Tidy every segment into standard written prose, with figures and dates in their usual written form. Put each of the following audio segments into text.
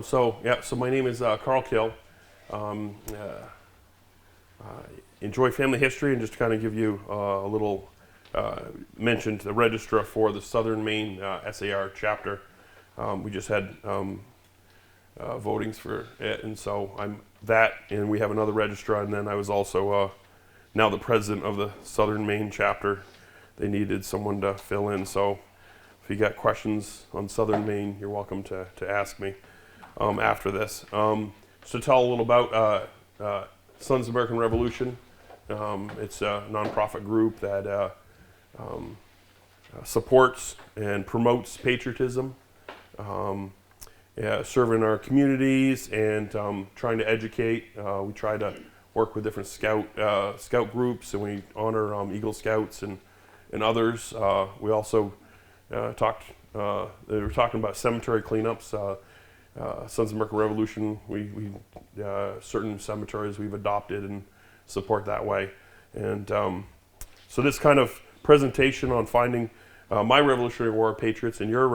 So my name is Karl. Enjoy family history, and just to kind of give you a little mention to the registrar for the Southern Maine SAR chapter. We just had votings for it, and so I'm that, and we have another registrar, and then I was also now the president of the Southern Maine chapter. They needed someone to fill in, so if you got questions on Southern Maine, you're welcome to ask me after this. So tell a little about Sons of American Revolution. It's a nonprofit group that supports and promotes patriotism, serving our communities and trying to educate. We try to work with different scout groups, and we honor Eagle Scouts and others. We also they were talking about cemetery cleanups. Sons of American Revolution, we certain cemeteries we've adopted and support that way. And so this kind of presentation on finding my Revolutionary War patriots and your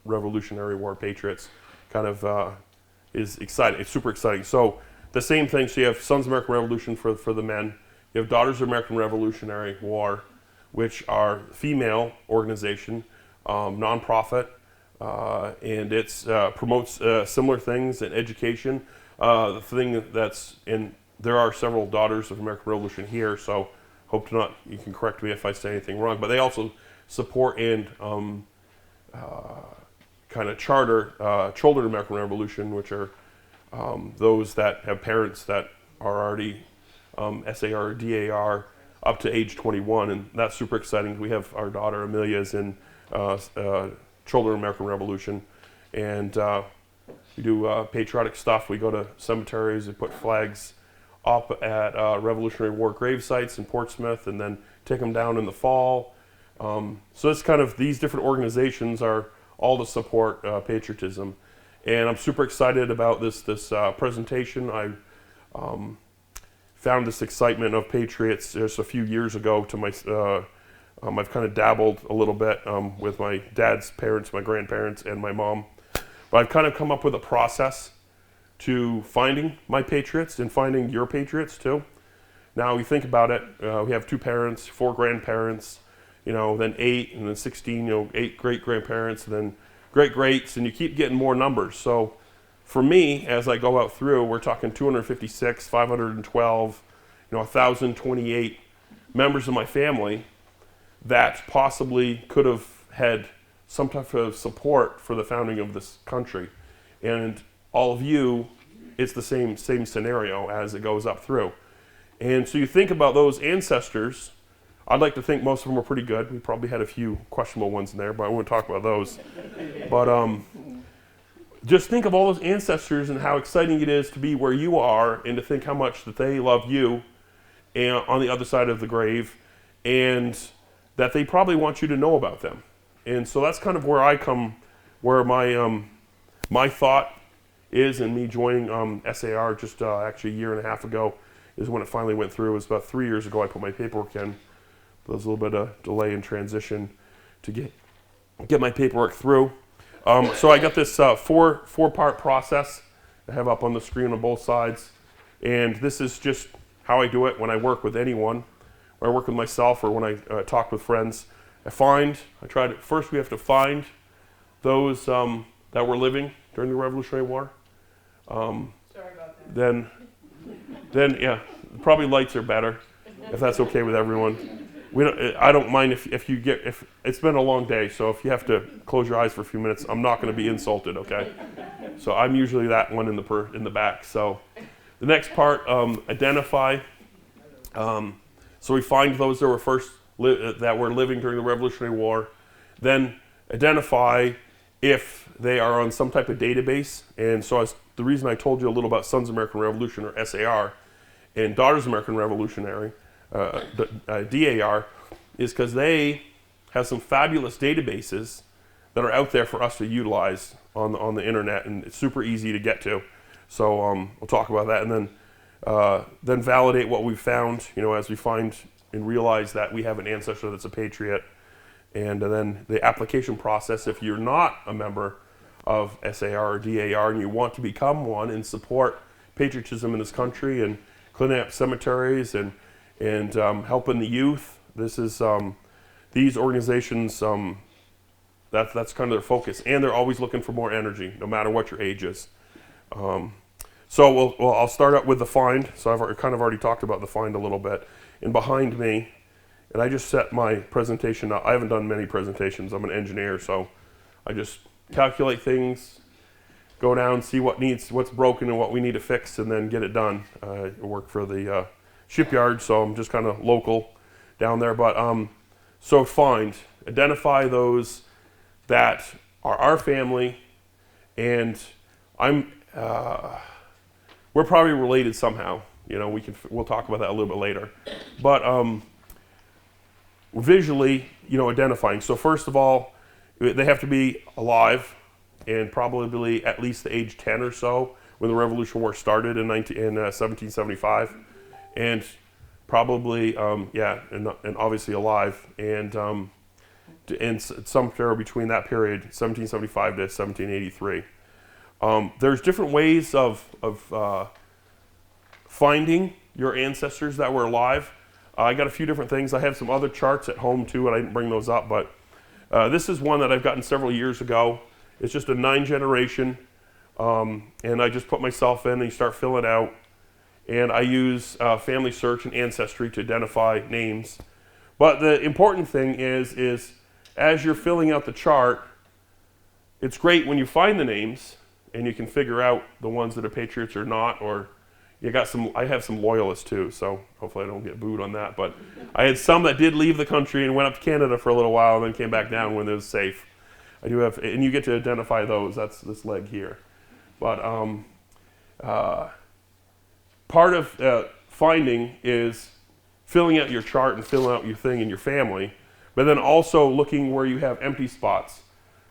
Revolutionary War patriots kind of is exciting. It's super exciting. So the same thing, so you have Sons of American Revolution for the men. You have Daughters of American Revolutionary War, which are female organization, nonprofit, and it promotes similar things in education. The thing that's in, there are several Daughters of American Revolution here, so hope to not, you can correct me if I say anything wrong, but they also support and kind of charter Children of American Revolution, which are those that have parents that are already SAR or DAR up to age 21, and that's super exciting. We have our daughter Amelia is in Children of American Revolution, and we do patriotic stuff. We go to cemeteries, we put flags up at Revolutionary War grave sites in Portsmouth, and then take them down in the fall. So it's kind of, these different organizations are all to support patriotism, and I'm super excited about this presentation. I found this excitement of patriots just a few years ago. To my I've kind of dabbled a little bit with my dad's parents, my grandparents, and my mom. But I've kind of come up with a process to finding my patriots and finding your patriots too. Now you think about it, we have 2 parents, 4 grandparents, then 8, and then 16, 8 great-grandparents, and then great-greats, and you keep getting more numbers. So for me, as I go out through, we're talking 256, 512, 1,028 members of my family that possibly could have had some type of support for the founding of this country. And all of you, it's the same scenario as it goes up through. And so you think about those ancestors. I'd like to think most of them were pretty good. We probably had a few questionable ones in there, but I won't talk about those. But just think of all those ancestors and how exciting it is to be where you are, and to think how much that they love you and on the other side of the grave, and that they probably want you to know about them. And so that's kind of where I come, where my thought is, and me joining SAR just actually a year and a half ago is when it finally went through. It was about 3 years ago I put my paperwork in. There was a little bit of delay in transition to get my paperwork through. So I got this four-part process I have up on the screen on both sides. And this is just how I do it when I work with anyone, when I work with myself, or when I talk with friends. First we have to find those that were living during the Revolutionary War. Sorry about that. Then yeah, probably lights are better, if that's okay with everyone. I don't mind if it's been a long day, so if you have to close your eyes for a few minutes, I'm not going to be insulted, okay? So I'm usually that one in the back. So the next part, identify. So we find those that were that were living during the Revolutionary War. Then identify if they are on some type of database. And so the reason I told you a little about Sons of American Revolution, or SAR, and Daughters of American Revolutionary, DAR, is because they have some fabulous databases that are out there for us to utilize on the internet, and it's super easy to get to. So we'll talk about that, and then validate what we've found, as we find and realize that we have an ancestor that's a patriot. And then the application process, if you're not a member of SAR or DAR, and you want to become one and support patriotism in this country and cleaning up cemeteries and helping the youth. This is these organizations. That's kind of their focus, and they're always looking for more energy, no matter what your age is. So I'll start out with the find. So I've kind of already talked about the find a little bit. And behind me, and I just set my presentation up. I haven't done many presentations. I'm an engineer, so I just calculate things, go down, see what's broken and what we need to fix, and then get it done. I work for the shipyard, so I'm just kind of local down there. But so find, identify those that are our family, and we're probably related somehow. You know, we'll talk about that a little bit later. But visually, you know, identifying. So first of all, they have to be alive and probably at least the age 10 or so when the Revolutionary War started in 1775, and probably and obviously alive, and somewhere between that period, 1775 to 1783. There's different ways of finding your ancestors that were alive. I got a few different things. I have some other charts at home too, and I didn't bring those up, but this is one that I've gotten several years ago. It's just a 9 generation, and I just put myself in and you start filling out, and I use Family Search and Ancestry to identify names. But the important thing is as you're filling out the chart, it's great when you find the names and you can figure out the ones that are patriots or not, or I have some loyalists too, so hopefully I don't get booed on that. But I had some that did leave the country and went up to Canada for a little while and then came back down when it was safe. I do have, and you get to identify those. That's this leg here. But part of finding is filling out your chart and filling out your thing in your family, but then also looking where you have empty spots.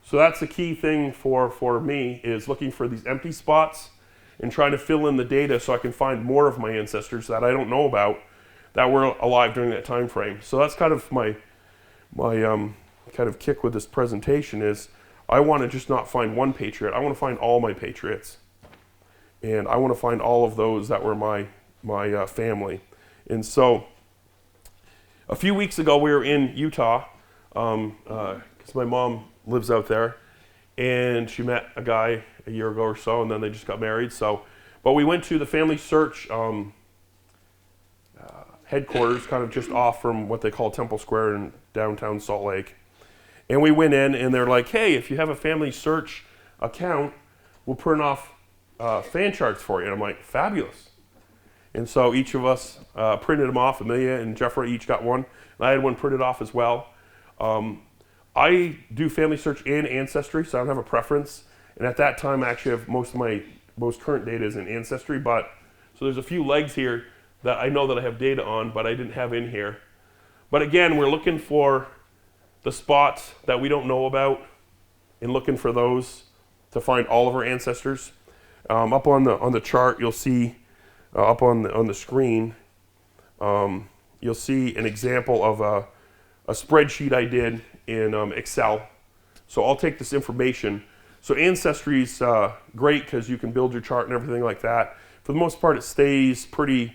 So that's the key thing for me, is looking for these empty spots and trying to fill in the data so I can find more of my ancestors that I don't know about that were alive during that time frame. So that's kind of my kind of kick with this presentation, is I want to just not find one patriot. I want to find all my patriots, and I want to find all of those that were my family. And so a few weeks ago we were in Utah because my mom lives out there, and she met a guy a year ago or so, and then they just got married. But we went to the Family Search headquarters, kind of just off from what they call Temple Square in downtown Salt Lake. And we went in, and they're like, hey, if you have a Family Search account, we'll print off fan charts for you. And I'm like, fabulous. And so each of us printed them off. Amelia and Jeffrey each got one. And I had one printed off as well. I do Family Search and Ancestry, so I don't have a preference. And at that time, I actually have most of my most current data is in Ancestry. So there's a few legs here that I know that I have data on, but I didn't have in here. But again, we're looking for the spots that we don't know about and looking for those to find all of our ancestors. Up on the chart, you'll see up on the screen, you'll see an example of a spreadsheet I did in Excel. So I'll take this information. So Ancestry is great because you can build your chart and everything like that. For the most part, it stays pretty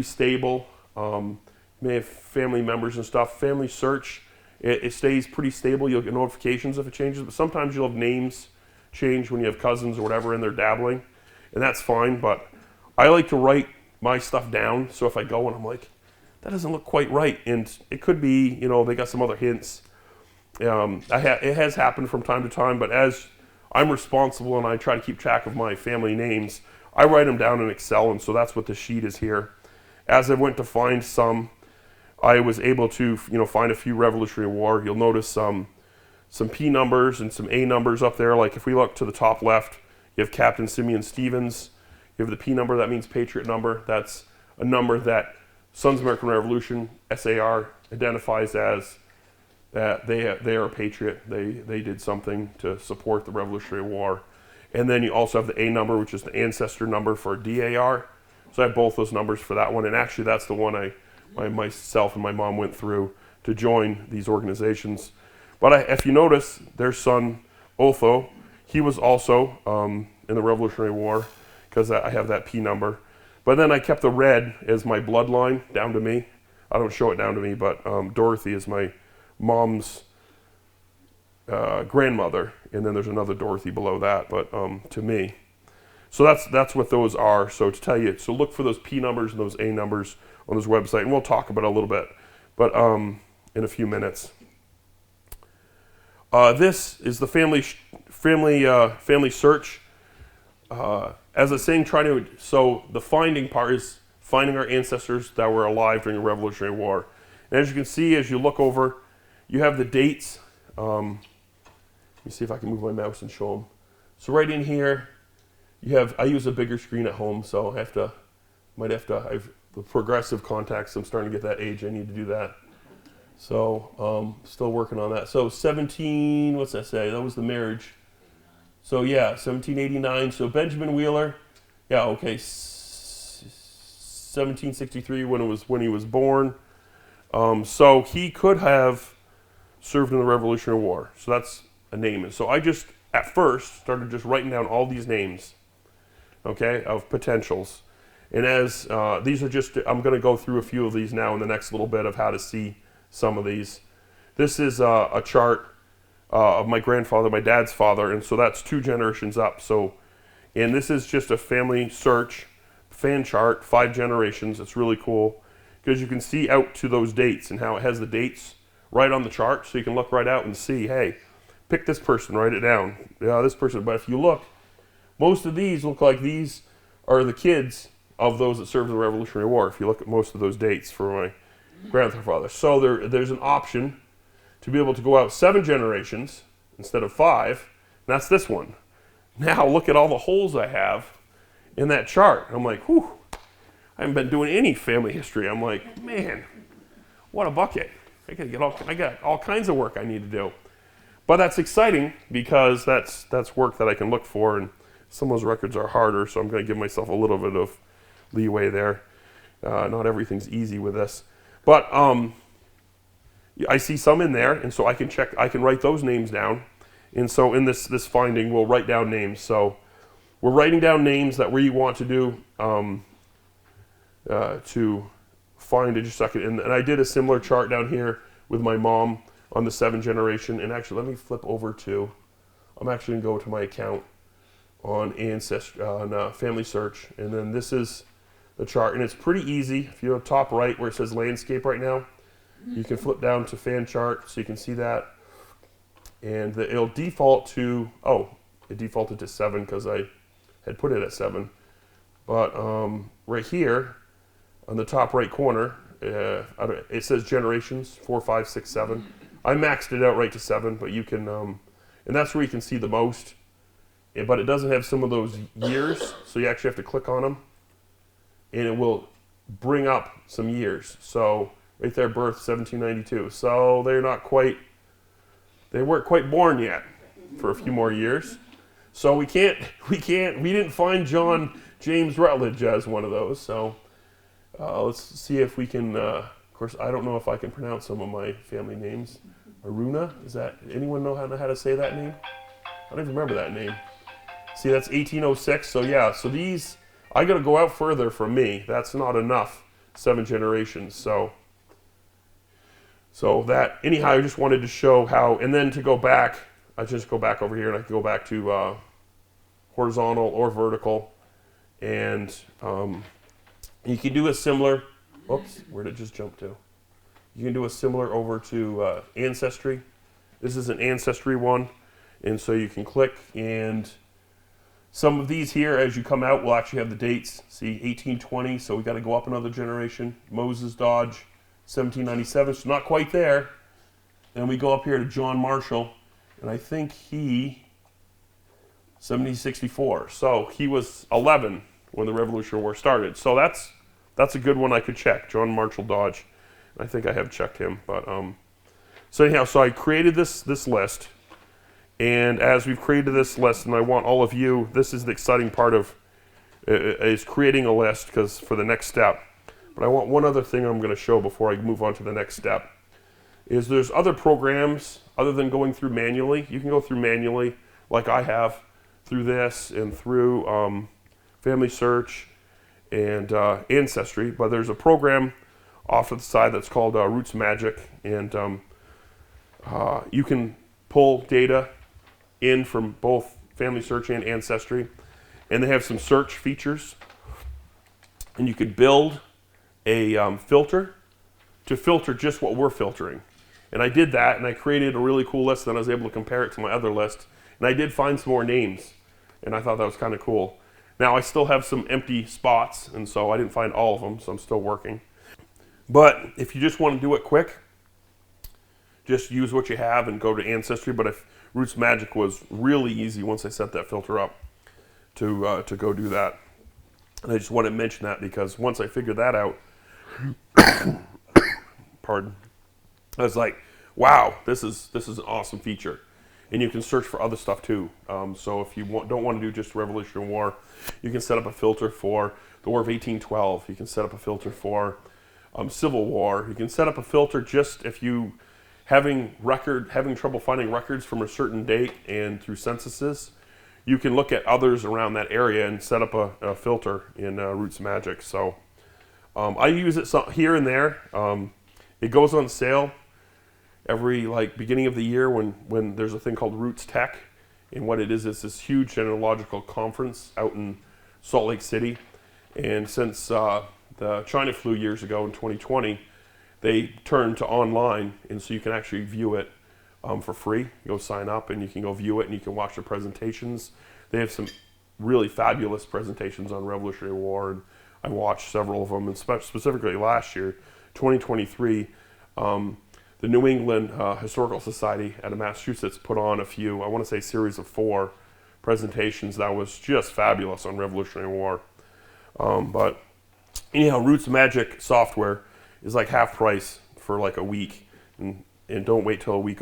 stable. You may have family members and stuff. Family Search, it stays pretty stable. You'll get notifications if it changes, but sometimes you'll have names change when you have cousins or whatever and they're dabbling, and that's fine. But I like to write my stuff down, so if I go and I'm like, that doesn't look quite right, and it could be, they got some other hints. It has happened from time to time, but as I'm responsible and I try to keep track of my family names, I write them down in Excel, and so that's what the sheet is here. As I went to find some, I was able to find a few Revolutionary War. You'll notice some P numbers and some A numbers up there. Like if we look to the top left, you have Captain Simeon Stevens. You have the P number, that means Patriot number. That's a number that Sons of American Revolution, SAR, identifies as that they are a patriot. They did something to support the Revolutionary War. And then you also have the A number, which is the ancestor number for DAR. So I have both those numbers for that one. And actually that's the one myself and my mom went through to join these organizations. But if you notice, there's son Otho, he was also in the Revolutionary War, because I have that P number. But then I kept the red as my bloodline down to me. I don't show it down to me, but Dorothy is my mom's grandmother, and then there's another Dorothy below that, but to me. So that's what those are. So to tell you, so look for those P numbers and those A numbers on this website, and we'll talk about it a little bit, but in a few minutes. This is the family search. As I was saying, so the finding part is finding our ancestors that were alive during the Revolutionary War. And as you can see, as you look over, you have the dates. Let me see if I can move my mouse and show them. So right in here, you have, I use a bigger screen at home, so I have to, I've the progressive contacts, I'm starting to get that age, I need to do that. So, still working on that. So 17, what's that say? That was the marriage. So yeah, 1789. So Benjamin Wheeler, yeah, okay, 1763 when he was born. So he could have served in the Revolutionary War. So that's a name. And so I just, at first, started just writing down all these names, okay, of potentials. And as these are just, I'm going to go through a few of these now in the next little bit of how to see some of these. This is a chart of my grandfather, my dad's father, and so that's 2 generations up. So, and this is just a family search, fan chart, 5 generations. It's really cool because you can see out to those dates and how it has the dates right on the chart, so you can look right out and see, hey, pick this person, write it down. Yeah, this person. But if you look, most of these look like these are the kids of those that served in the Revolutionary War, if you look at most of those dates for my grandfather. So there's an option to be able to go out 7 generations instead of 5, and that's this one. Now look at all the holes I have in that chart. I'm like, whew, I haven't been doing any family history. I'm like, man, what a bucket. I got all kinds of work I need to do. But that's exciting because that's work that I can look for, and some of those records are harder, so I'm going to give myself a little bit of leeway there. Not everything's easy with this. But I see some in there, and so I can write those names down. And so in this finding, we'll write down names. So we're writing down names that we want to do to find in just a second. And I did a similar chart down here with my mom on the 7 generation. And actually, let me flip over to, I'm actually going to go to my account on Family Search. And then this is the chart. And it's pretty easy. If you're top right where it says landscape right now, you can flip down to fan chart so you can see that. And it'll default to, it defaulted to 7 because I had put it at 7. But right here on the top right corner, it says generations, 4, 5, 6, 7. I maxed it out right to 7, but you can, and that's where you can see the most. But it doesn't have some of those years, so you actually have to click on them, and it will bring up some years. So right there, birth 1792. So they weren't quite born yet for a few more years. So we didn't find John James Rutledge as one of those. So let's see if we can, of course, I don't know if I can pronounce some of my family names. Aruna, anyone know how to say that name? I don't even remember that name. See, that's 1806. So yeah, so these, I got to go out further from me. That's not enough, 7 generations. So that, anyhow, I just wanted to show how, and then to go back, I just go back over here and I can go back to horizontal or vertical. And you can do a similar, oops, where did it just jump to? You can do a similar over to Ancestry. This is an Ancestry one. And so you can click, and some of these here, as you come out, will actually have the dates. See, 1820, so we got to go up another generation. Moses Dodge, 1797, so not quite there. And we go up here to John Marshall, and I think 1764. So he was 11 when the Revolutionary War started. So that's a good one I could check, John Marshall Dodge. I think I have checked him. But so anyhow, so I created this list. And as we've created this list, and I want all of you, this is the exciting part of is creating a list, because for the next step. But I want one other thing I'm going to show before I move on to the next step. is there's other programs other than going through manually. You can go through manually, like I have, through this and through Family Search and Ancestry. But there's a program off to the side that's called Roots Magic, and you can pull data in from both Family Search and Ancestry, and they have some search features, and you could build a filter to filter just what we're filtering. And I did that, and I created a really cool list, and I was able to compare it to my other list, and I did find some more names, and I thought that was kind of cool. Now I still have some empty spots, and so I didn't find all of them, so I'm still working. But if you just want to do it quick, just use what you have and go to Ancestry. But if Roots Magic was really easy once I set that filter up to go do that. And I just want to mention that because once I figured that out, pardon, I was like, wow, this is an awesome feature. And you can search for other stuff too. So if you don't want to do just Revolutionary War, you can set up a filter for the War of 1812. You can set up a filter for Civil War. You can set up a filter just if you having trouble finding records from a certain date and through censuses. You can look at others around that area and set up a filter in Roots Magic. So I use it here and there. It goes on sale every beginning of the year when there's a thing called Roots Tech, and what it is this huge genealogical conference out in Salt Lake City. And since the China flu years ago in 2020, they turned to online, and so you can actually view it for free. You go sign up and you can go view it, and you can watch the presentations. They have some really fabulous presentations on Revolutionary War, and I watched several of them, and specifically last year, 2023, the New England Historical Society out of Massachusetts put on a few, I want to say series of 4 presentations that was just fabulous on Revolutionary War. But anyhow, Roots Magic software is like half price for like a week, and don't wait till a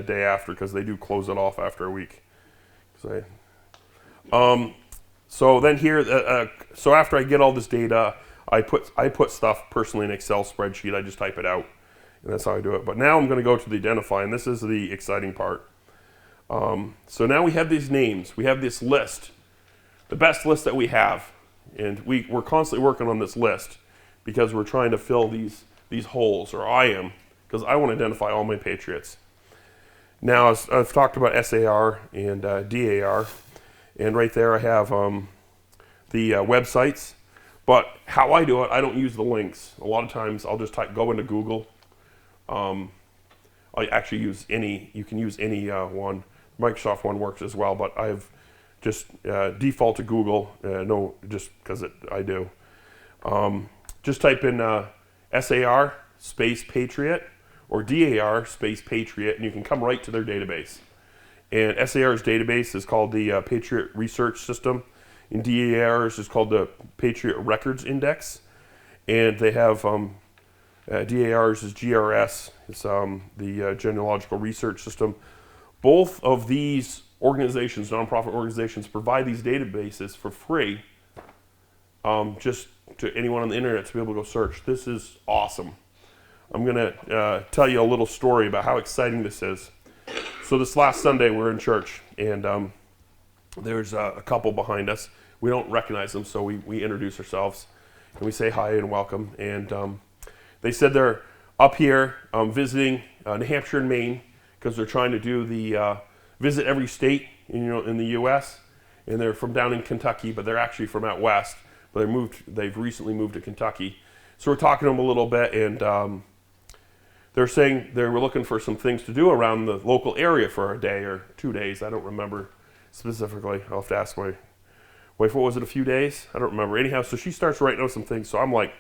day after, because they do close it off after a week. So then here, so after I get all this data, I put stuff personally in an Excel spreadsheet. I just type it out, and that's how I do it. But now I'm going to go to the identify, and this is the exciting part. So now we have these names. We have this list, the best list that we have, and we're constantly working on this list because we're trying to fill these holes, or I am, because I want to identify all my Patriots. Now, I've talked about SAR and DAR, and right there I have the websites. But how I do it, I don't use the links. A lot of times I'll just go into Google. I actually use you can use any one. Microsoft one works as well, but I've just default to Google, just because I do. Just type in SAR space Patriot or DAR space Patriot, and you can come right to their database. And SAR's database is called the Patriot Research System, and DAR's is called the Patriot Records Index. And they have DAR's is GRS, it's the Genealogical Research System. Both of these organizations, nonprofit organizations, provide these databases for free, just to anyone on the internet to be able to go search. This is awesome. I'm going to tell you a little story about how exciting this is. So this last Sunday, we're in church, and there's a couple behind us. We don't recognize them, so we introduce ourselves, and we say hi and welcome. And they said they're up here visiting New Hampshire and Maine, because they're trying to do the visit every state in the U.S., and they're from down in Kentucky, but they're actually from out west. But they've recently moved to Kentucky. So we're talking to them a little bit, and they're saying they were looking for some things to do around the local area for a day or 2 days. I don't remember specifically. I'll have to ask my wife, what was it, a few days? I don't remember. Anyhow, so she starts writing out some things. So I'm like,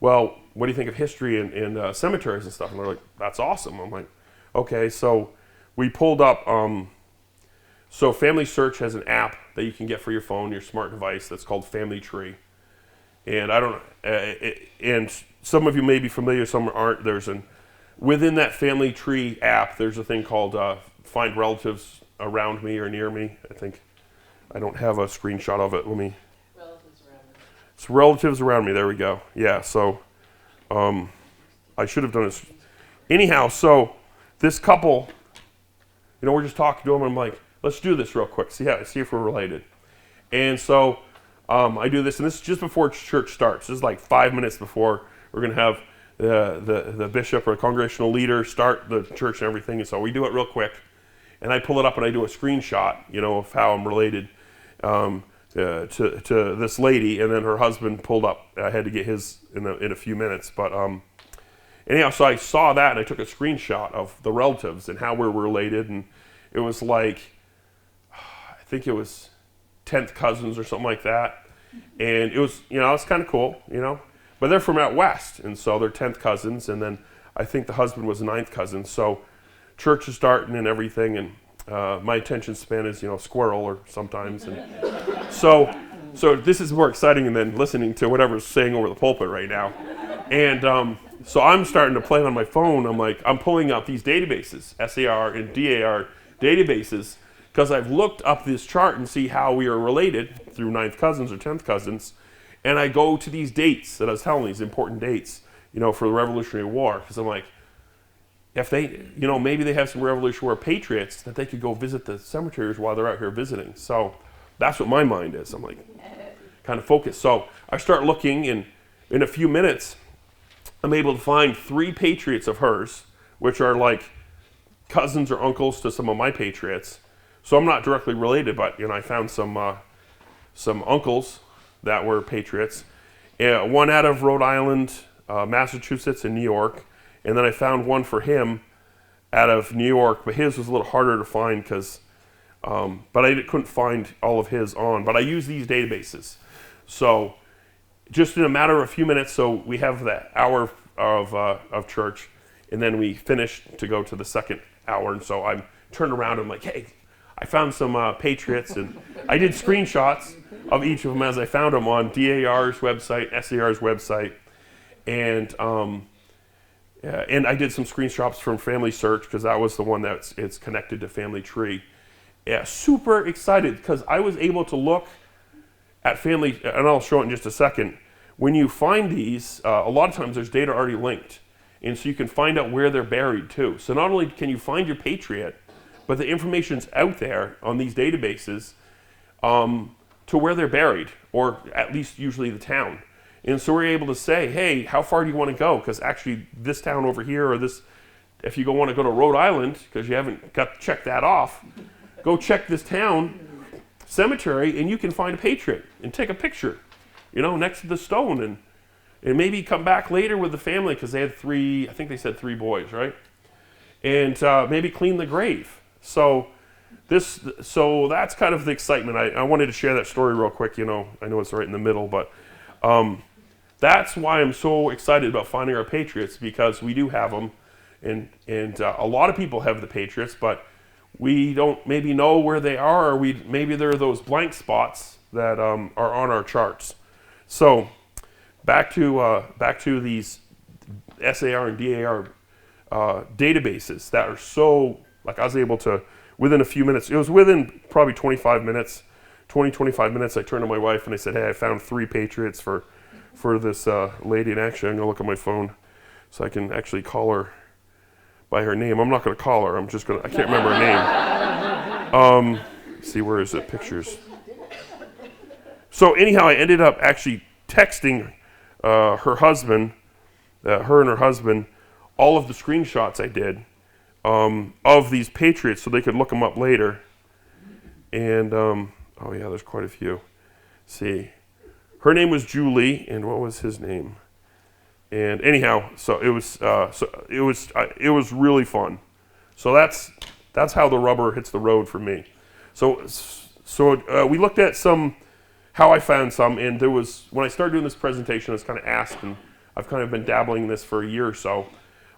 well, what do you think of history and cemeteries and stuff? And they're like, that's awesome. I'm like, okay. So we pulled up, so Family Search has an app that you can get for your phone, your smart device, that's called Family Tree. And I don't and some of you may be familiar, some aren't. Within that Family Tree app, there's a thing called Find Relatives Around Me or Near Me. I don't have a screenshot of it. Relatives Around Me. It's Relatives Around Me. There we go. Yeah. So I should have done this. anyhow, so this couple, we're just talking to them, and I'm like, let's do this real quick, see if we're related. And so I do this, and this is just before church starts. This is like 5 minutes before we're going to have the bishop or congregational leader start the church and everything. And so we do it real quick, and I pull it up and I do a screenshot, of how I'm related to this lady, and then her husband pulled up. I had to get his in a few minutes, but anyhow, so I saw that and I took a screenshot of the relatives and how we're related, and it was like, I think it was 10th cousins or something like that, and it was, it's kind of cool, but they're from out west, and so they're 10th cousins, and then I think the husband was 9th cousin, so church is starting and everything, and my attention span is, squirrel or sometimes, and so this is more exciting than listening to whatever's saying over the pulpit right now, and so I'm starting to play on my phone. I'm pulling up these databases, SAR and DAR databases, because I've looked up this chart and see how we are related through 9th cousins or 10th cousins, and I go to these dates that I was telling, these important dates, for the Revolutionary War, because I'm like, if they, maybe they have some Revolutionary War patriots that they could go visit the cemeteries while they're out here visiting. So that's what my mind is. I'm like, kind of focused. So I start looking, and in a few minutes, I'm able to find 3 patriots of hers, which are like cousins or uncles to some of my patriots. So I'm not directly related, but I found some uncles that were patriots. One out of Rhode Island, Massachusetts, and New York, and then I found one for him out of New York, but his was a little harder to find because, but I couldn't find all of his on. But I use these databases, so just in a matter of a few minutes, so we have that hour of church, and then we finish to go to the second hour, and so I'm turned around and I'm like, hey, I found some patriots, and I did screenshots of each of them as I found them on DAR's website, SAR's website, and I did some screenshots from Family Search because that was the one it's connected to Family Tree. Yeah, super excited because I was able to look at family, and I'll show it in just a second. When you find these, a lot of times there's data already linked, and so you can find out where they're buried too. So not only can you find your patriot, but the information's out there on these databases to where they're buried, or at least usually the town. And so we're able to say, hey, how far do you want to go? Because actually this town over here, or this, if you want to go to Rhode Island, because you haven't got to check that off, go check this town cemetery, and you can find a patriot and take a picture, next to the stone, and maybe come back later with the family, because they had 3, I think they said 3 boys, right? And maybe clean the grave. So that's kind of the excitement. I wanted to share that story real quick. I know it's right in the middle, but that's why I'm so excited about finding our patriots, because we do have them, and a lot of people have the patriots, but we don't maybe know where they are, or maybe there are those blank spots that are on our charts. So back to these SAR and DAR databases that are so, like, I was able to, within a few minutes, it was within probably 25 minutes, I turned to my wife and I said, hey, I found 3 patriots for this lady, and actually I'm going to look at my phone so I can actually call her by her name. I'm not going to call her, I can't remember her name. See, where is it? Pictures. So anyhow, I ended up actually texting her husband, her and her husband, all of the screenshots I did of these patriots so they could look them up later. And, oh yeah, there's quite a few. See, her name was Julie, and what was his name? And anyhow, so it was really fun. So that's how the rubber hits the road for me. So we looked at how I found some, and there was, when I started doing this presentation, I was kind of asked, and I've kind of been dabbling in this for a year or so,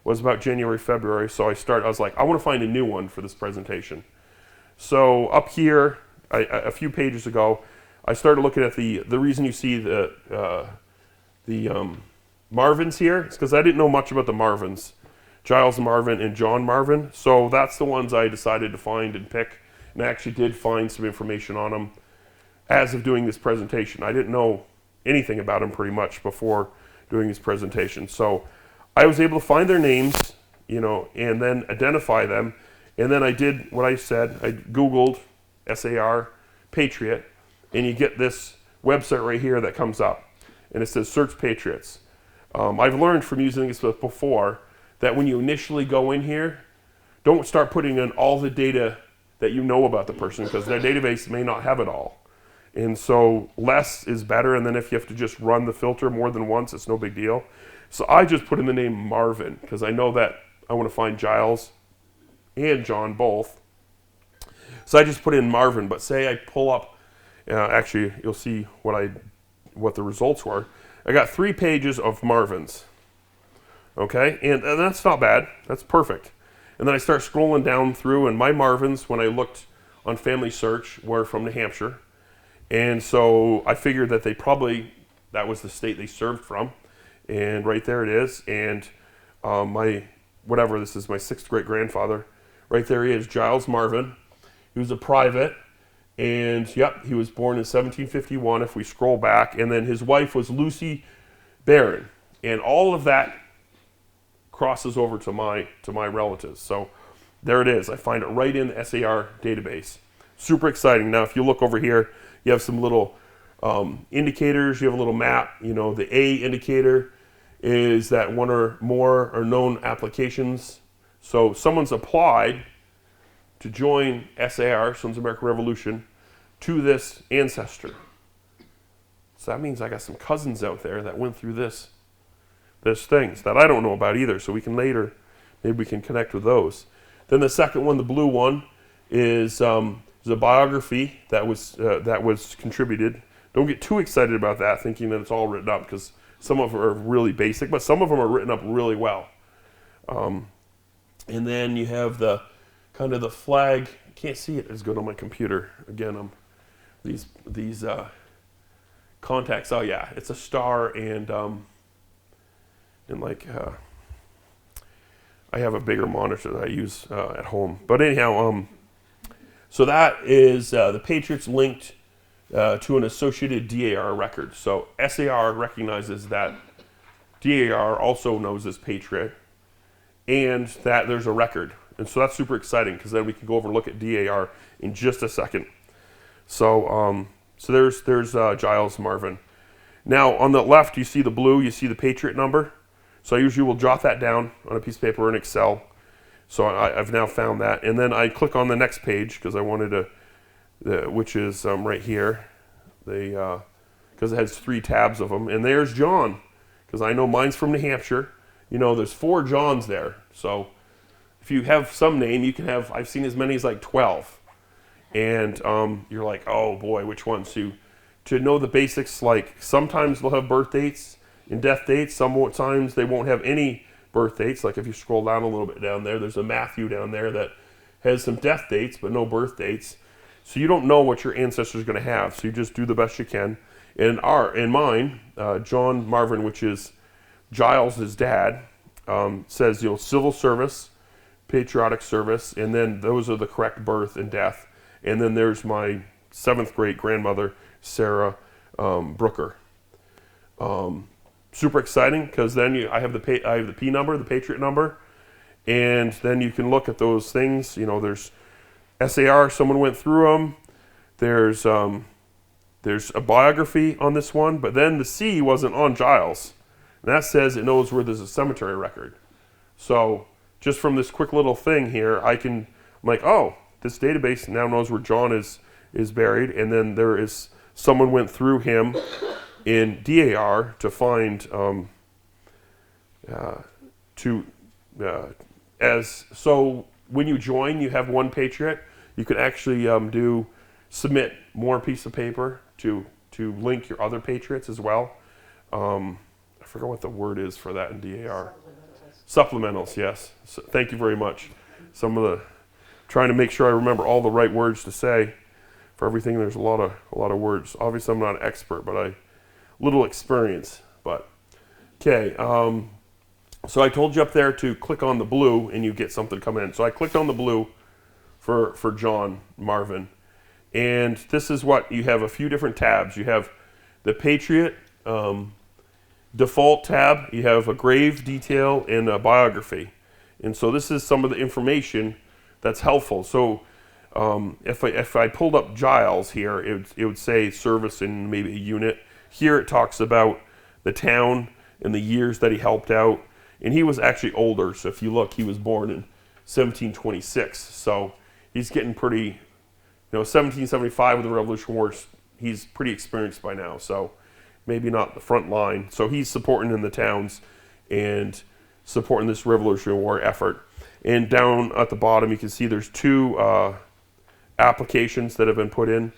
was about January, February, so I was like, I want to find a new one for this presentation. So up here, a few pages ago, I started looking at the reason you see the Marvins here, it's because I didn't know much about the Marvins, Giles Marvin and John Marvin, so that's the ones I decided to find and pick, and I actually did find some information on them as of doing this presentation. I didn't know anything about them pretty much before doing this presentation, so I was able to find their names and then identify them. And then I did what I said. I Googled SAR Patriot, and you get this website right here that comes up, and it says search Patriots. I've learned from using this before that when you initially go in here, don't start putting in all the data that you know about the person, because their database may not have it all. And so less is better, and then if you have to just run the filter more than once, it's no big deal. So I just put in the name Marvin, because I know that I want to find Giles and John both. So I just put in Marvin, but say I pull up, actually you'll see what the results were. I got 3 pages of Marvins, okay? And that's not bad, that's perfect. And then I start scrolling down through, and my Marvins, when I looked on Family Search, were from New Hampshire. And so I figured that that was the state they served from. And right there it is. And this is my 6th great grandfather. Right there he is, Giles Marvin. He was a private. And yep, he was born in 1751 if we scroll back. And then his wife was Lucy Barron. And all of that crosses over to my relatives. So there it is. I find it right in the SAR database. Super exciting. Now if you look over here, you have some little indicators. You have a little map. The A indicator is that one or more are known applications. So someone's applied to join SAR, Sons of American Revolution, to this ancestor. So that means I got some cousins out there that went through this things that I don't know about either. So we can later, maybe we can connect with those. Then the second one, the blue one, is a biography that was contributed. Don't get too excited about that, thinking that it's all written up, because some of them are really basic, but some of them are written up really well. And then you have the kind of the flag. I can't see it as good on my computer. Again, these contacts. Oh yeah, it's a star and I have a bigger monitor that I use at home. But anyhow, so that is the Patriots linked to an associated DAR record. So SAR recognizes that DAR also knows this Patriot, and that there's a record. And so that's super exciting, because then we can go over and look at DAR in just a second. So there's Giles Marvin. Now on the left, you see the blue, you see the Patriot number. So I usually will jot that down on a piece of paper or in Excel. So I've now found that. And then I click on the next page, because I wanted to, which is right here, because it has 3 tabs of them. And there's John, because I know mine's from New Hampshire. There's 4 Johns there. So if you have some name, you can have, I've seen as many as like 12. And you're like, oh boy, which one? So to know the basics, like sometimes they'll have birth dates and death dates. Sometimes they won't have any birth dates. Like if you scroll down a little bit down there, there's a Matthew down there that has some death dates but no birth dates. So you don't know what your ancestor's going to have. So you just do the best you can. And in mine, John Marvin, which is Giles' dad, says civil service, patriotic service, and then those are the correct birth and death. And then there's my 7th great grandmother, Sarah Brooker. Super exciting, because then I have the P number, the Patriot number, and then you can look at those things. There's SAR, someone went through them. There's a biography on this one, but then the C wasn't on Giles, and that says it knows where there's a cemetery record. So just from this quick little thing here, I'm like, oh, this database now knows where John is buried, and then there is someone went through him in DAR to find so when you join, you have one Patriot. You can actually submit more piece of paper to link your other Patriots as well. I forgot what the word is for that in DAR. Supplementals, yes. So, thank you very much. Trying to make sure I remember all the right words to say for everything. There's a lot of words. Obviously, I'm not an expert, but little experience. But okay. So I told you up there to click on the blue and you get something coming in. So I clicked on the blue for John Marvin. And this is what you have: a few different tabs. You have the Patriot default tab. You have a grave detail and a biography. And so this is some of the information that's helpful. So if I pulled up Giles here, it would say service in maybe a unit. Here it talks about the town and the years that he helped out. And he was actually older. So if you look, he was born in 1726. So he's getting pretty, 1775 with the Revolutionary War, he's pretty experienced by now. So maybe not the front line. So he's supporting in the towns and supporting this Revolutionary War effort. And down at the bottom, you can see there's 2 applications that have been put in.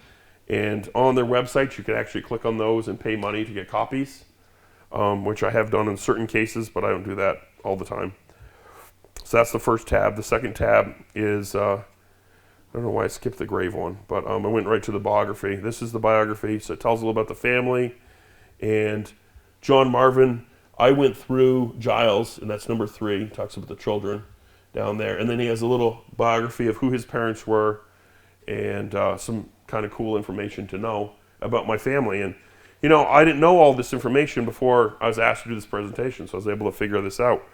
And on their website, you can actually click on those and pay money to get copies, which I have done in certain cases, but I don't do that all the time. So that's the first tab. The second tab is, I don't know why I skipped the grave one, but I went right to the biography. This is the biography, so it tells a little about the family. And John Marvin, I went through Giles, and that's number 3, talks about the children down there. And then he has a little biography of who his parents were and some kind of cool information to know about my family. And, I didn't know all this information before I was asked to do this presentation, so I was able to figure this out.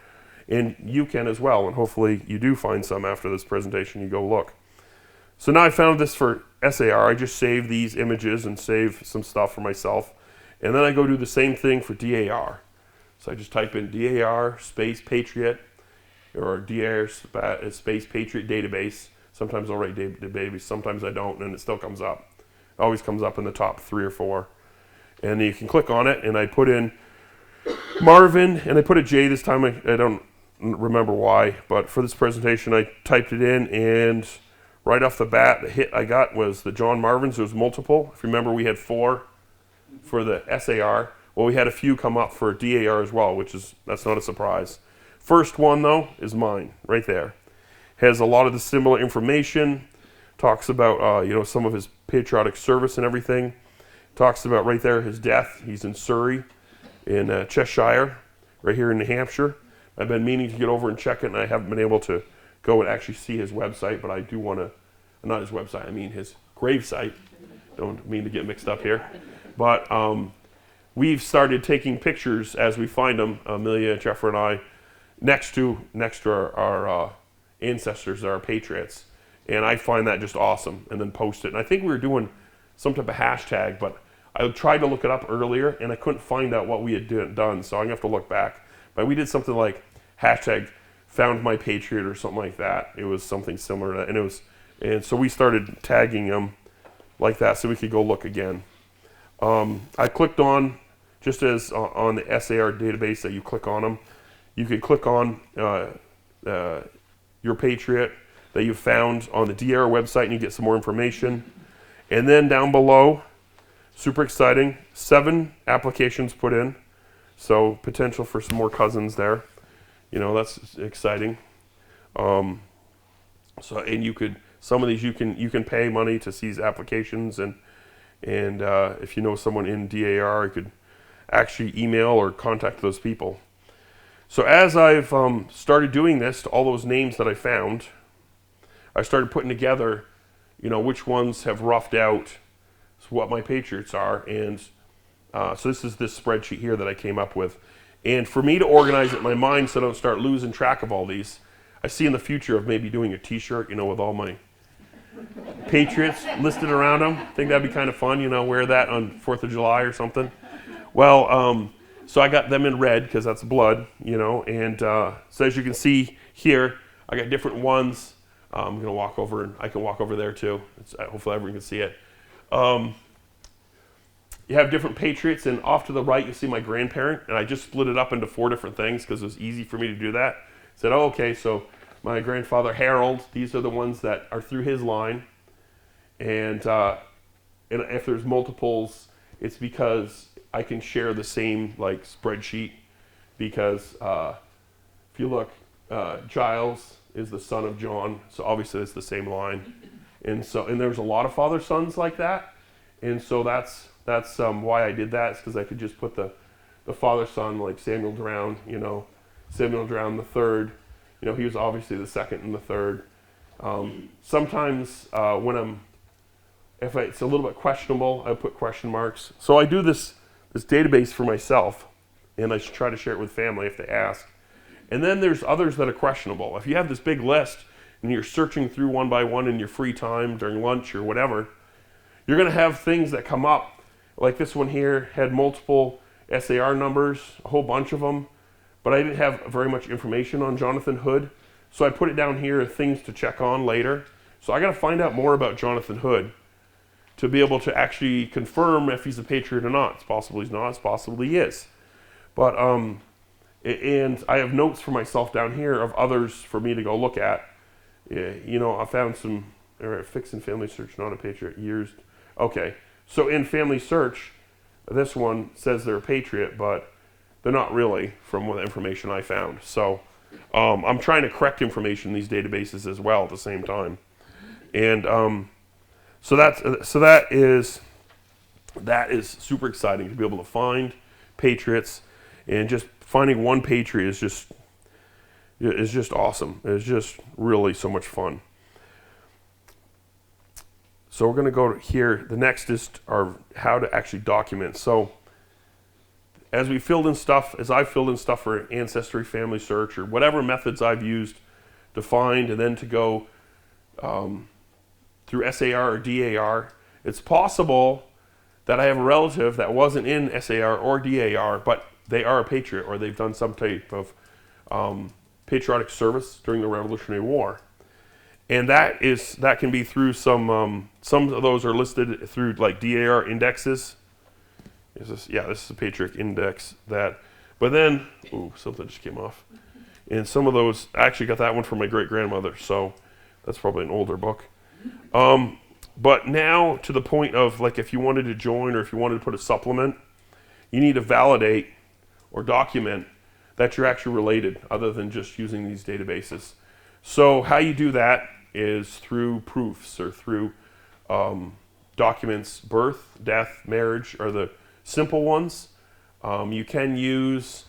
And you can as well, and hopefully you do find some after this presentation, you go look. So now I found this for SAR. I just save these images and save some stuff for myself. And then I go do the same thing for DAR. So I just type in DAR space Patriot or DAR space Patriot database. Sometimes I'll write database, sometimes I don't, and it still comes up. It always comes up in the top 3 or 4. And you can click on it, and I put in Marvin, and I put a J this time. I don't remember why, but for this presentation, I typed it in, and right off the bat, the hit I got was the John Marvins. There was multiple. If you remember, we had 4 for the SAR. Well, we had a few come up for DAR as well, that's not a surprise. First one, though, is mine, right there. Has a lot of the similar information, talks about, some of his patriotic service and everything. Talks about right there his death. He's in Surrey, in Cheshire, right here in New Hampshire. I've been meaning to get over and check it, and I haven't been able to go and actually see his website, but I do want to, not his website, I mean his grave site. Don't mean to get mixed up here. But we've started taking pictures as we find them, Amelia, Jeffrey, and I, next to our ancestors, our patriots. And I find that just awesome, and then post it. And I think we were doing some type of hashtag, but I tried to look it up earlier, and I couldn't find out what we had done, so I'm going to have to look back. But we did something like hashtag found my patriot or something like that. It was something similar to that, and so we started tagging them like that so we could go look again. I clicked on, just as on the SAR database that you click on them, you could click on your patriot that you found on the DR website, and you get some more information. And then down below, super exciting, 7 applications put in. So potential for some more cousins there. That's exciting. And some of these you can pay money to see these applications, and if you know someone in DAR, you could actually email or contact those people. So as I've started doing this to all those names that I found, I started putting together, which ones have roughed out what my patriots are. And so this is this spreadsheet here that I came up with. And for me to organize it in my mind so I don't start losing track of all these, I see in the future of maybe doing a t-shirt, with all my patriots listed around them. I think that'd be kind of fun, wear that on 4th of July or something. Well, so I got them in red because that's blood, and so as you can see here, I got different ones. I'm going to walk over, and I can walk over there too. Hopefully everyone can see it. You have different patriots, and off to the right you see my grandparent, and I just split it up into 4 different things because it was easy for me to do that. Said, oh, okay, so my grandfather Harold, these are the ones that are through his line, and if there's multiples, it's because I can share the same spreadsheet, because if you look, Giles is the son of John, so obviously it's the same line, and there's a lot of father sons like that, and so that's why I did that, is because I could just put the father son like Samuel Drown, Samuel Drown the third, he was obviously the second and the third. Sometimes if it's a little bit questionable, I put question marks. So I do this database for myself, and I try to share it with family if they ask. And then there's others that are questionable. If you have this big list and you're searching through one by one in your free time during lunch or whatever, you're going to have things that come up. Like this one here had multiple SAR numbers, a whole bunch of them, but I didn't have very much information on Jonathan Hood. So I put it down here, things to check on later. So I got to find out more about Jonathan Hood to be able to actually confirm if he's a patriot or not. It's possible he's not, it's possible he is. But, and I have notes for myself down here of others for me to go look at. You know, I found some, fixing family search, not a patriot, years. Okay, so in family search, this one says they're a patriot, but they're not really from the information I found. So I'm trying to correct information in these databases as well at the same time. And so that is super exciting to be able to find patriots, and just finding one patriot is just awesome. It's just really so much fun. So we're going to go here. The next is how to actually document. So as we filled in stuff, as I filled in stuff for Ancestry, Family Search, or whatever methods I've used to find, and then to go through SAR or DAR, it's possible that I have a relative that wasn't in SAR or DAR, but they are a patriot, or they've done some type of patriotic service during the Revolutionary War. And that can be through some of those are listed through like DAR indexes. This is a patriotic index that, but then, something just came off. And some of those, I actually got that one from my great-grandmother, so that's probably an older book. But now to the point of, like, if you wanted to join or if you wanted to put a supplement, you need to validate or document that you're actually related, other than just using these databases. So how you do that is through proofs or through documents. Birth, death, marriage are the simple ones. You can use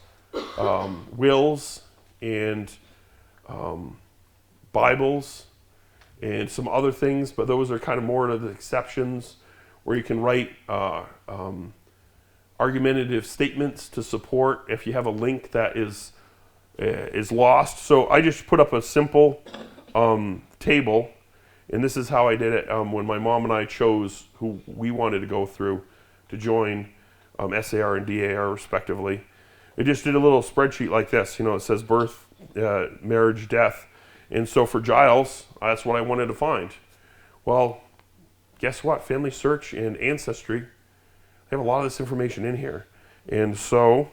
wills and Bibles and some other things, but those are kind of more of the exceptions, where you can write argumentative statements to support if you have a link that is lost. So I just put up a simple table, and this is how I did it when my mom and I chose who we wanted to go through to join SAR and DAR respectively. I just did a little spreadsheet like this. You know, it says birth, marriage, death. And so for Giles, that's what I wanted to find. Well, guess what? Family Search and Ancestry, they have a lot of this information in here. And so,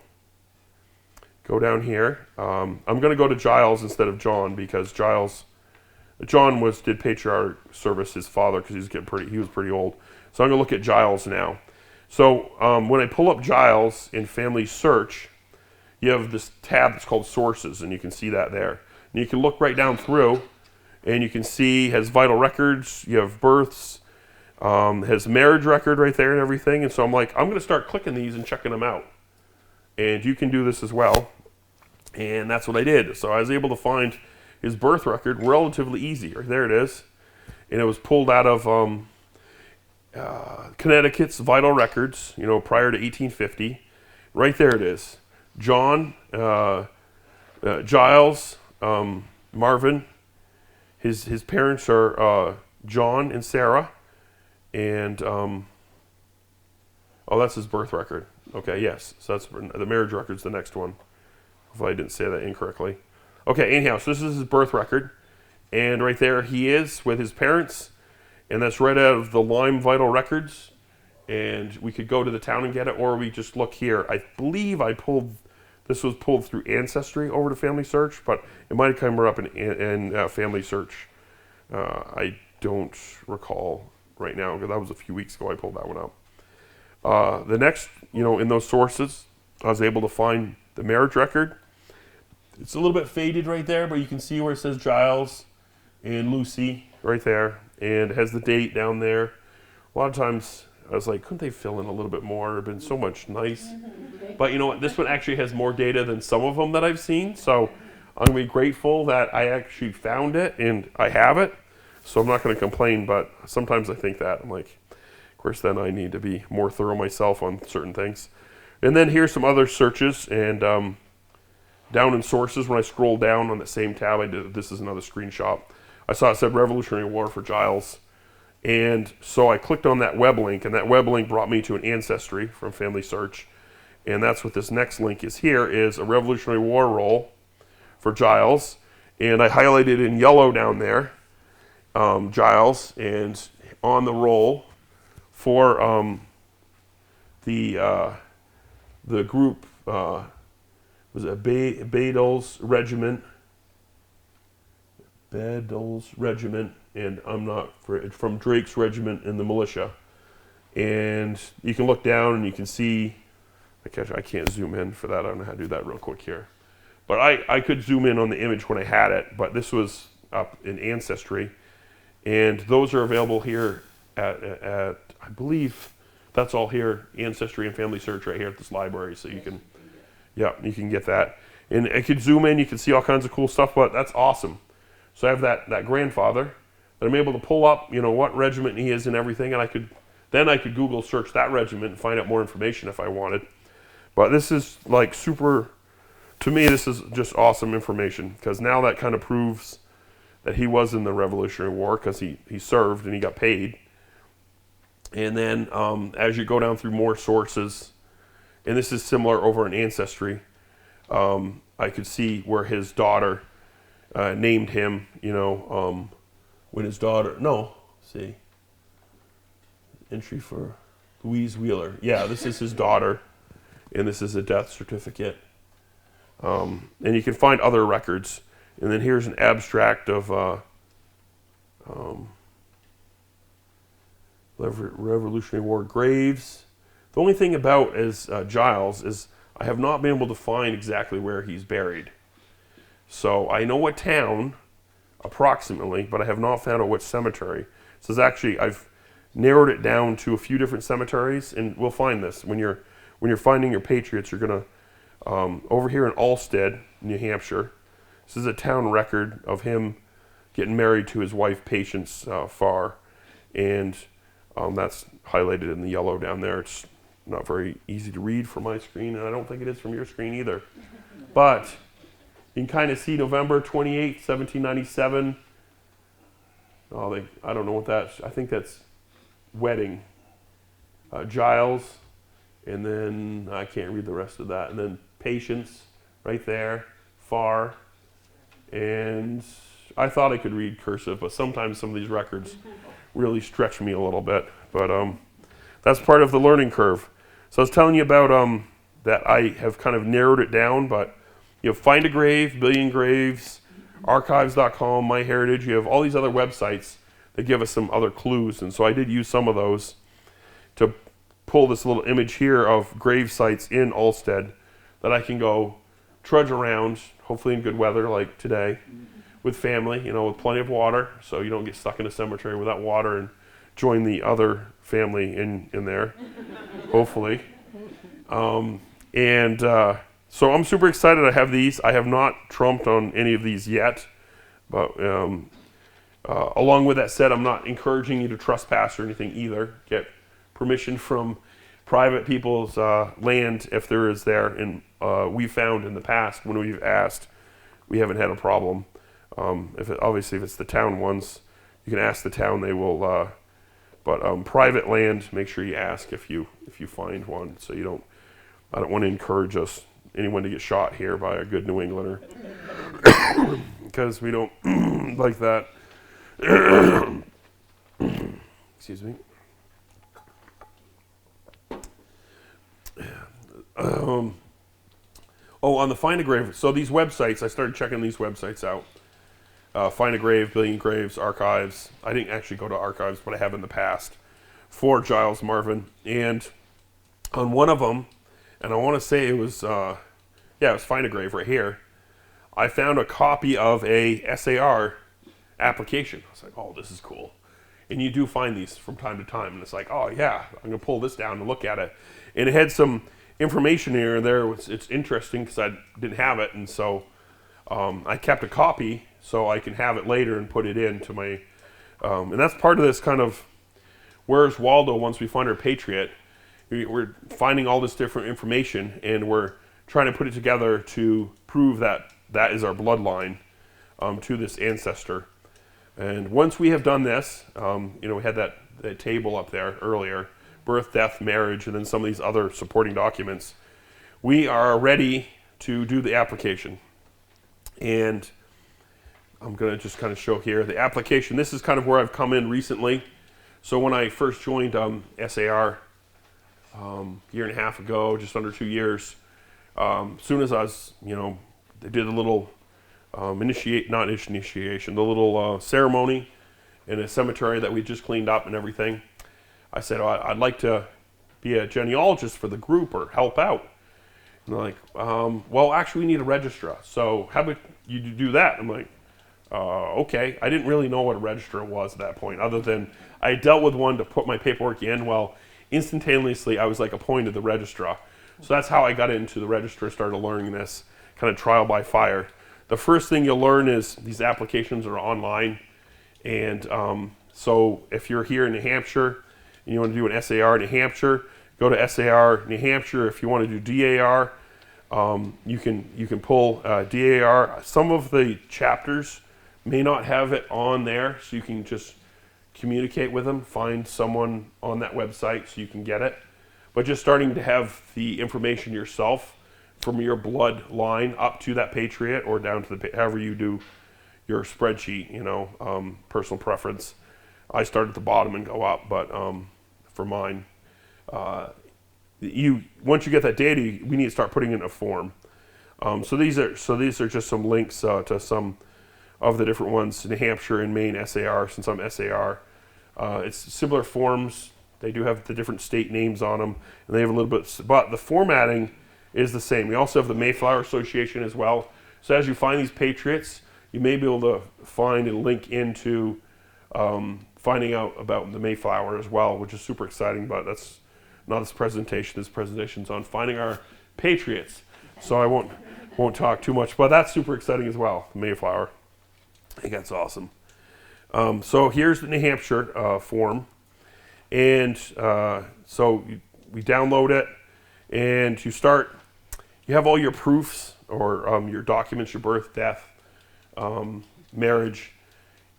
go down here. I'm going to go to Giles instead of John, because John did patriotic service, his father, because he was pretty old. So I'm going to look at Giles now. So when I pull up Giles in Family Search, you have this tab that's called Sources, and you can see that there. And you can look right down through, and you can see has vital records, you have births, has marriage record right there and everything. And so I'm like, I'm going to start clicking these and checking them out. And you can do this as well. And that's what I did. So I was able to find his birth record relatively easy. Right there it is. And it was pulled out of Connecticut's vital records, prior to 1850. Right there it is. John, Giles, Marvin. His parents are John and Sarah. And, that's his birth record. Okay, yes. So that's the marriage record's the next one. Hopefully I didn't say that incorrectly. Okay, anyhow, so this is his birth record. And right there he is with his parents. And that's right out of the Lyme Vital Records. And we could go to the town and get it, or we just look here. I believe this was pulled through Ancestry over to Family Search, but it might have come up in Family Search. I don't recall right now, because that was a few weeks ago I pulled that one up. The next, in those sources, I was able to find the marriage record. It's a little bit faded right there, but you can see where it says Giles and Lucy right there, and it has the date down there. A lot of times I was like, couldn't they fill in a little bit more? It would have been so much nice. But you know what? This one actually has more data than some of them that I've seen, so I'm going to be grateful that I actually found it and I have it. So I'm not going to complain, but sometimes I think that. I'm like, of course, then I need to be more thorough myself on certain things. And then here's some other searches, and down in sources, when I scrolled down on the same tab, this is another screenshot. I saw it said Revolutionary War for Giles. And so I clicked on that web link, and that web link brought me to an ancestry from Family Search. And that's what this next link is here, is a Revolutionary War roll for Giles. And I highlighted in yellow down there, Giles, and on the roll for the group, was it Bedell's Regiment, and from Drake's Regiment in the militia. And you can look down and you can see, I can't zoom in for that. I don't know how to do that real quick here. But I could zoom in on the image when I had it, but this was up in Ancestry. And those are available here at I believe that's all here, Ancestry and Family Search right here at this library. So you can, you can get that. And I could zoom in, you can see all kinds of cool stuff, but that's awesome. So I have that grandfather that I'm able to pull up, what regiment he is and everything, and I could Google search that regiment and find out more information if I wanted. But this is like super, to me, this is just awesome information, because now that kind of proves that he was in the Revolutionary War, because he served and he got paid. And then as you go down through more sources, and this is similar over in Ancestry, I could see where his daughter named him, when his daughter, entry for Louise Wheeler. Yeah, this is his daughter, and this is a death certificate. And you can find other records. And then here's an abstract of Revolutionary War graves. The only thing about Giles is I have not been able to find exactly where he's buried. So I know what town, approximately, but I have not found out which cemetery. So it's actually, I've narrowed it down to a few different cemeteries, and we'll find this. When you're finding your Patriots, you're gonna, over here in Alstead, New Hampshire, this is a town record of him getting married to his wife, Patience Farr, and that's highlighted in the yellow down there. It's not very easy to read from my screen, and I don't think it is from your screen either. But you can kind of see November 28th, 1797. I don't know what that's, I think that's wedding. Giles, and then I can't read the rest of that. And then Patience right there, Farr. And I thought I could read cursive, but sometimes some of these records really stretch me a little bit. But that's part of the learning curve. So I was telling you about that I have kind of narrowed it down, but you have Find a Grave, Billion Graves, Archives.com, MyHeritage. You have all these other websites that give us some other clues. And so I did use some of those to pull this little image here of grave sites in Alstead that I can go trudge around, hopefully in good weather like today, with family, with plenty of water, so you don't get stuck in a cemetery without water and join the other family in there, hopefully. So I'm super excited I have these. I have not trumped on any of these yet, but along with that said, I'm not encouraging you to trespass or anything either. Get permission from private people's land if there is there, and we've found in the past when we've asked, we haven't had a problem. Obviously if it's the town ones, you can ask the town, they will, but private land, make sure you ask if you find one, so I don't want to encourage anyone to get shot here by a good New Englander, because we don't like that. Excuse me. On the Find a Grave, so these websites, I started checking these websites out. Find a Grave, Billion Graves, Archives. I didn't actually go to Archives, but I have in the past, for Giles Marvin. And on one of them, and I want to say it was Find a Grave right here, I found a copy of a SAR application. I was like, oh, this is cool. And you do find these from time to time, and it's like, oh yeah, I'm going to pull this down and look at it. And it had some information here and there. It's interesting because I didn't have it, and so I kept a copy so I can have it later and put it into my, and that's part of this kind of, where's Waldo once we find our Patriot? We're finding all this different information, and we're trying to put it together to prove that that is our bloodline to this ancestor. And once we have done this, we had that table up there earlier, birth, death, marriage, and then some of these other supporting documents, we are ready to do the application. And I'm going to just kind of show here the application. This is kind of where I've come in recently. So when I first joined SAR year and a half ago, just under 2 years, soon as I was, they did a little the little ceremony in a cemetery that we just cleaned up and everything. I said, I'd like to be a genealogist for the group or help out. And they're like, well, actually, we need a registrar. So how about you do that? I'm like, okay. I didn't really know what a registrar was at that point, other than I dealt with one to put my paperwork in. Well, instantaneously, I was like appointed the registrar. So that's how I got into the registrar, started learning this kind of trial by fire. The first thing you'll learn is these applications are online. And so if you're here in New Hampshire and you want to do an SAR in New Hampshire, go to SAR New Hampshire. If you want to do DAR, you can pull DAR. Some of the chapters may not have it on there, so you can just communicate with them, find someone on that website so you can get it. But just starting to have the information yourself from your bloodline up to that Patriot or down to however you do your spreadsheet, personal preference. I start at the bottom and go up, but for mine, once you get that data, we need to start putting in a form. So these are just some links to some of the different ones. New Hampshire and Maine SAR, since I'm SAR. It's similar forms. They do have the different state names on them, and they have a little bit, but the formatting is the same. We also have the Mayflower Association as well. So as you find these Patriots, you may be able to find and link into finding out about the Mayflower as well, which is super exciting, but that's not this presentation. This presentation's on finding our Patriots. So I won't talk too much, but that's super exciting as well, the Mayflower. I think that's awesome. So here's the New Hampshire form. And so we download it, and you have all your proofs or your documents, your birth, death, marriage,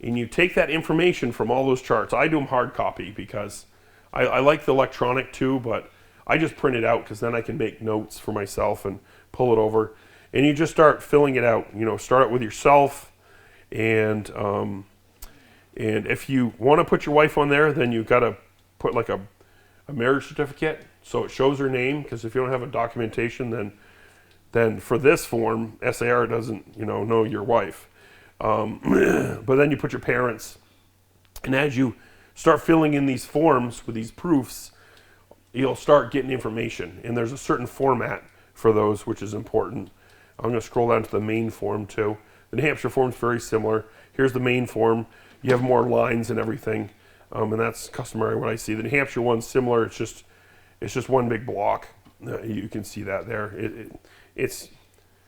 and you take that information from all those charts. I do them hard copy because I like the electronic too, but I just print it out because then I can make notes for myself and pull it over. And you just start filling it out. Start it with yourself, and if you want to put your wife on there, then you've got to put like a marriage certificate so it shows her name, because if you don't have a documentation, then for this form, SAR doesn't know your wife. But then you put your parents, and as you start filling in these forms with these proofs, you'll start getting information, and there's a certain format for those, which is important. I'm going to scroll down to the main form too. The New Hampshire form is very similar. Here's the main form. You have more lines and everything, and that's customary what I see. The New Hampshire one's similar. It's just one big block. You can see that there. It's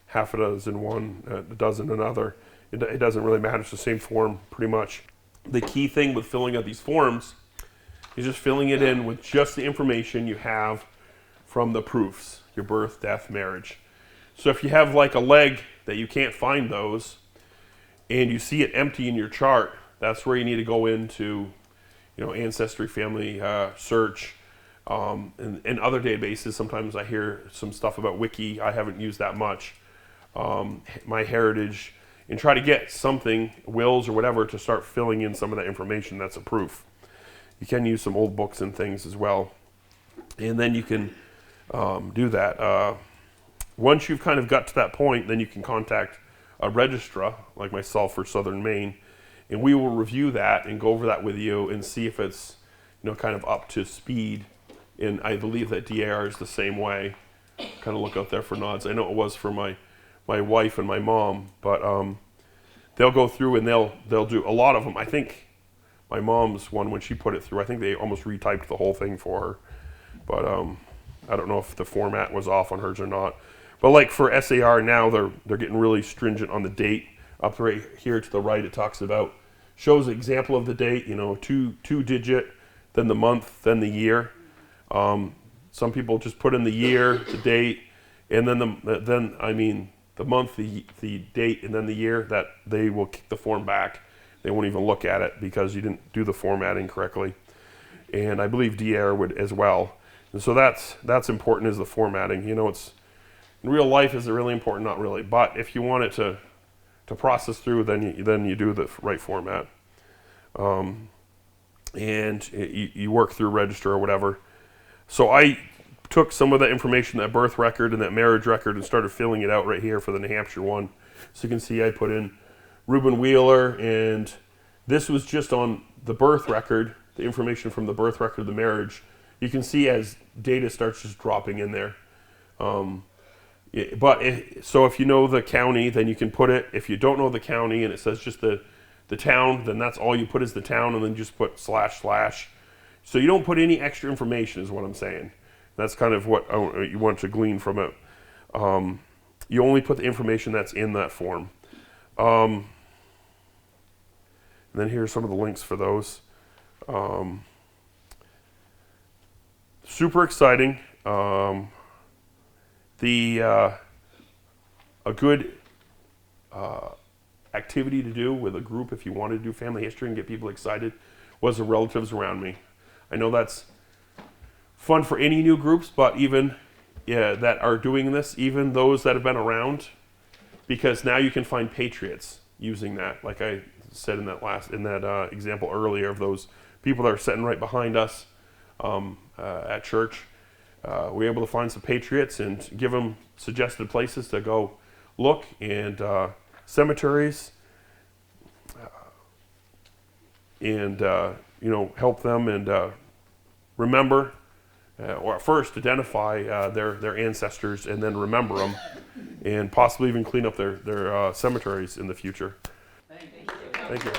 half a dozen one, a dozen another. It doesn't really matter. It's the same form pretty much. The key thing with filling out these forms is just filling it in with just the information you have from the proofs, your birth, death, marriage. So if you have like a leg that you can't find those, and you see it empty in your chart, that's where you need to go into, Ancestry, Family Search, and other databases. Sometimes I hear some stuff about Wiki. I haven't used that much. My Heritage, and try to get something, wills or whatever, to start filling in some of that information that's a proof. You can use some old books and things as well. And then you can do that. Once you've kind of got to that point, then you can contact a registrar like myself for Southern Maine, and we will review that and go over that with you and see if it's kind of up to speed. And I believe that DAR is the same way. Kind of look out there for nods. I know it was for my wife and my mom, but they'll go through and they'll do a lot of them. I think my mom's one, when she put it through, I think they almost retyped the whole thing for her. But I don't know if the format was off on hers or not. But like for SAR now, they're getting really stringent on the date. Up right here to the right, it talks about, shows an example of the date, two digit, then the month, then the year. Some people just put in the year, the date, and then the month, the date, and then the year that they will kick the form back. They won't even look at it because you didn't do the formatting correctly. And I believe DR would as well. And so that's important, is the formatting. You know, it's in real life, is it really important? Not really. But if you want it to process through, then you do the right format. And you work through register or whatever. So I took some of that information, that birth record and that marriage record, and started filling it out right here for the New Hampshire one. So you can see I put in Reuben Wheeler, and this was just on the birth record, the information from the birth record of the marriage. You can see as data starts just dropping in there. So if you know the county, then you can put it. If you don't know the county and it says just the town, then that's all you put is the town, and then just put // So you don't put any extra information, is what I'm saying. That's kind of what you want to glean from it. You only put the information that's in that form. And then here's some of the links for those. Super exciting. A good activity to do with a group if you want to do family history and get people excited was the relatives around me. I know that's fun for any new groups, but even that are doing this, even those that have been around, because now you can find patriots using that. Like I said in that example earlier of those people that are sitting right behind us at church. We're able to find some patriots and give them suggested places to go look, and cemeteries, and help them and remember, or first identify their ancestors, and then remember them, and possibly even clean up their cemeteries in the future. Thank you.